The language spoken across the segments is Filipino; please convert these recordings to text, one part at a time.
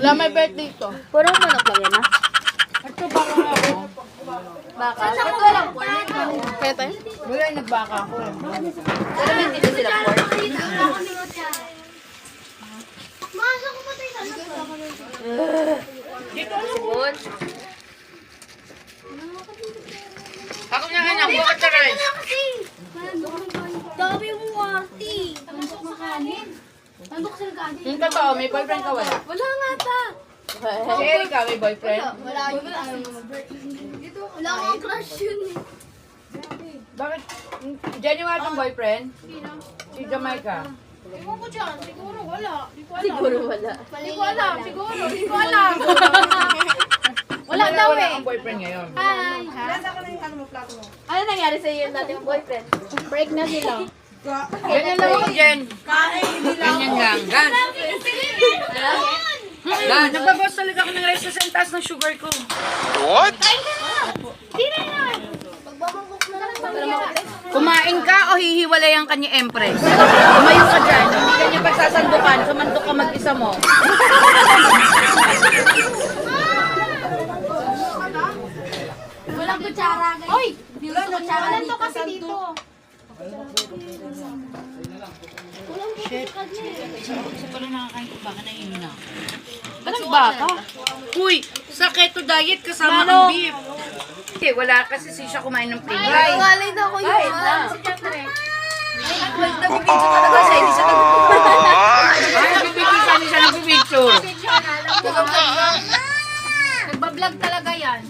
Wala may birthday to. Puro manok lang yan, ha? Ito baka ako. Baka. Ito lang, pork. Kaya tayo? Wala yung nagbaka ako. Pero may dito sila pork. Dito ano? Sibon. Ako na nga bukat sa rice. Dami mo, Arty. Nandok sa kanin. Nandok sa kanin. Yung totoo, may boyfriend ka wala? Wala nga ta. Si Erika, may boyfriend? Wala yung wala akong crush yun eh. Bakit? Genuine kang boyfriend? Si Jamaica. Ewan ko dyan. Siguro wala. Di ko alam. Siguro wala. Di ko alam. Siguro. Di ko alam. Wala daw Wala eh. kang boyfriend ngayon. Hi. Ano nangyari sa iyo natin yung boyfriend? Break na sila. Ganyan lang ako, Jen. Ganyan lang. Gan. Gan. Nagbabawas talaga ako ng rice kasi ang taas ng sugar ko. Di na yan. Magbabangkok na lang pamilya. Kumain ka o hihiwalayan ka ni Empress? Tumayo ka dyan. Hindi ka niya pagsasandukan. Sumandok ka mag-isa mo. Walang kutsara. Oy! Walang kutsara. Walang to kasi dito. Shit. Isa pala nakakain ko baka nahihina. Anong baka? Uy, sa keto diet kasama ang beef. Okay, wala kasi siya kumain ng plain rice. Ngalay na ako yun. Nagpipicture talaga siya, hindi siya nagpipicture. Ay, nagpipicture siya, nagpipicture. Nagbablog talaga yan.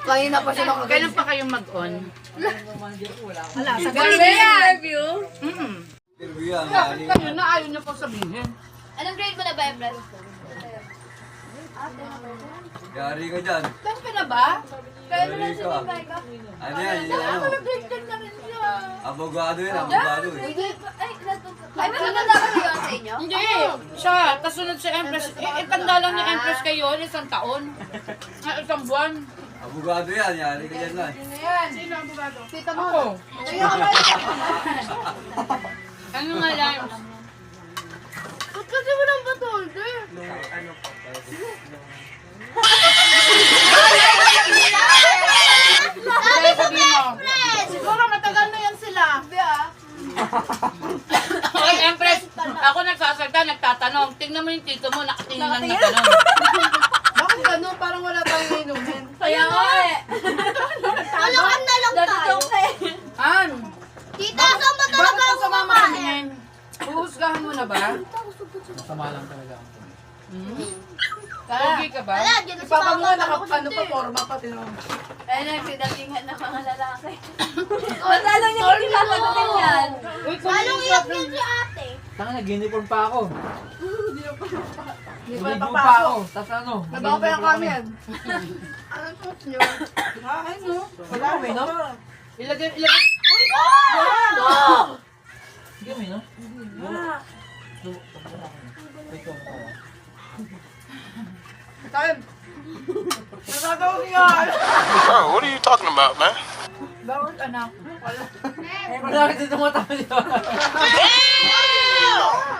Kanina pa siya nakagaling. Kailan pa kayong mag-on? Wala, sa Galing interview. Bakit kayo na ayaw niyo po sabihin? Anong grade mo na ba, Empress? Yari ka dyan. Saan ka na ba? Yari ka. Ano yan? Yung ano? Grade 10 na rin siya. Abogado yan, abogado eh. Ay, maganda ba yun sa inyo? Hindi. Siya, kasunod si Empress. Tanda lang ni Empress kayo, isang taon. Isang buwan. Abogado yan, yari ka dyan lang. Sino ang abogado? Tita mo. Ako. Ano nga lang? Ba't kasi walang batolde? Kaya sabihin mo. Siguro matagal na yan sila. Okay, Empress, ako nagsasalta, nagtatanong. Tingnan mo yung tito mo, nakatingin lang na tanong. Bakit gano'n? Parang wala tayong inumin. Kaya nga eh. Alakan na lang tayo. An? Tita, saan ba talaga Bakit ako ka sumama kumain? kaninin? Uhusgahan mo na ba? Masama lang talaga ako. Pogi ka ba? Wala, dyan na si Papa mo, Papa. ano pa, forma pa, tinawag. Ay, nagsidatingan na mga lalaki. Matalo niya hindi kakagutin yan. Uy, Lalong iyak yan si ate. Tanga, nag-uniform pa ako. Hindi pa Naligo pa napapasok. ako. Tapos ano? Nabaho pa yung kami yan. Ano sauce nyo? Ay, no? Wala kami, no? ilagay. Hindi kami, no? Kain. Nasagaw niya. Bro, what are you talking about, man? Bawal anak. Eh, wala kasi tumatawa siya.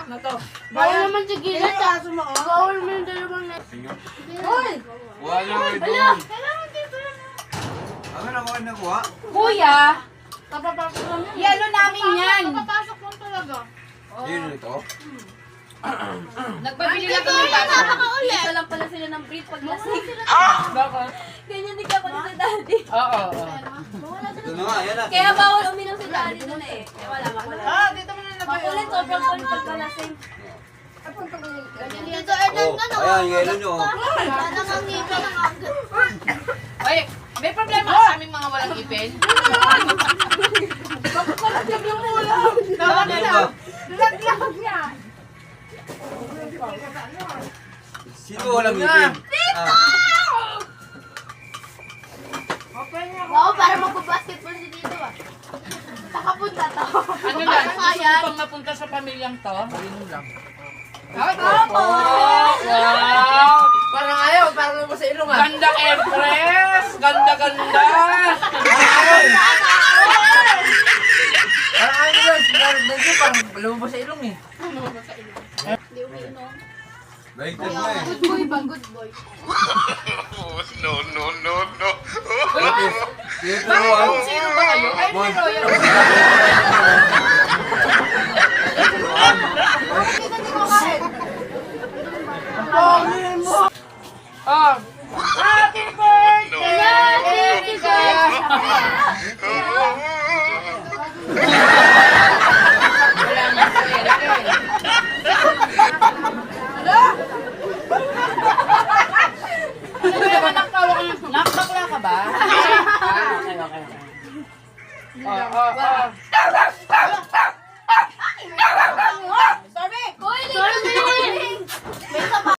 Na to. Bawal naman si Gila. Kaso mo, oh. Bawal mo yung dalawang na. Wala ko ito. Kailangan dito na. Ano na ko nakuha? Kuya, Kapapasok namin. yelo namin yan. Kapapasok mo talaga. Sino ito? Nagbabili lang Ito, kami bata. napakaulit. Isa lang pala sila ng breed pag lasing. Bakit? Ganyan din ka pala sa daddy. Oo. Ito na nga, yan na. Kaya bawal uminom si daddy doon eh. Kaya wala makulit. Ah, dito mo na nabay. Makulit, sobrang kulit pag lasing. Dito, Ernan Oh, ka na. ayan, yelo nyo. oh. Wala nang ngipin ng agad. Ay, may problema ka sa aming mga walang ipin? Tawag Ano na. ba? Laglag niya. Sino walang ngipin? Wow, para magbabasketball si Tito ah. Nakapunta to. Ano lang, gusto ko pang mapunta sa pamilyang to? Opo! Wow! Parang ayaw, parang mo sa ilong ah. Ganda, Empress! Ganda, ganda! Parang ayaw, parang lumabas sa ilong eh. Baited na eh. Good boy ba? Good boy. Oh, no. Dito mo ah. Sino ba kayo? Ay, may royal. Oh. Happy birthday, Erika! Wala nga si Erika eh. Ano ba nakawak ng... Nakbakla ka ba? Okay. Oh.